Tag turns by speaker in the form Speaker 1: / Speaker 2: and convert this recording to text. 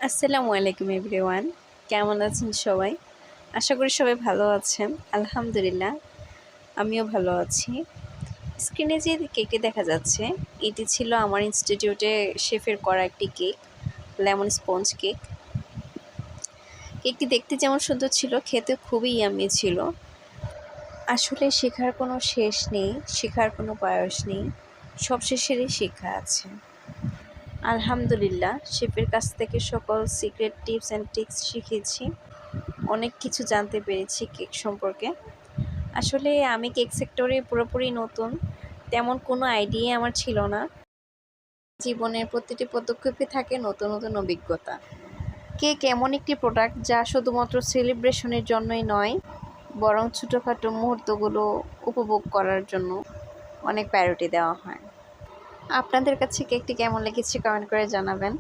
Speaker 1: আসসালামু আলাইকুম এভরিওয়ান, কেমন আছেন সবাই? আশা করি সবাই ভালো আছেন। আলহামদুলিল্লাহ, আমিও ভালো আছি। স্ক্রিনে যে কেকটি দেখা যাচ্ছে, এটি ছিল আমার ইনস্টিটিউটে শেফের করা একটি কেক, লেমন স্পঞ্জ কেক। কেকটি দেখতে যেমন সুন্দর ছিল, খেতে খুবই ইয়াম্মি ছিল। আসলে শেখার কোনো শেষ নেই, শেখার কোনো বয়স নেই, সব শেষেরই শিক্ষা আছে। আলহামদুলিল্লাহ, শেফের কাছ থেকে সকল সিক্রেট টিপস অ্যান্ড ট্রিক্স শিখেছি। অনেক কিছু জানতে পেরেছি কেক সম্পর্কে। আসলে আমি কেক সেক্টরে পুরোপুরি নতুন, তেমন কোনো আইডিয়া আমার ছিল না। জীবনের প্রতিটি পদক্ষেপে থাকে নতুন নতুন অভিজ্ঞতা। কেক এমন একটি প্রোডাক্ট যা শুধুমাত্র সেলিব্রেশনের জন্যই নয়, বরং ছোটোখাটো মুহূর্তগুলো উপভোগ করার জন্য অনেক প্রায়োরিটি দেওয়া হয়। আপনাদের কাছে কেকটি কেমন লেগেছে কমেন্ট করে জানাবেন।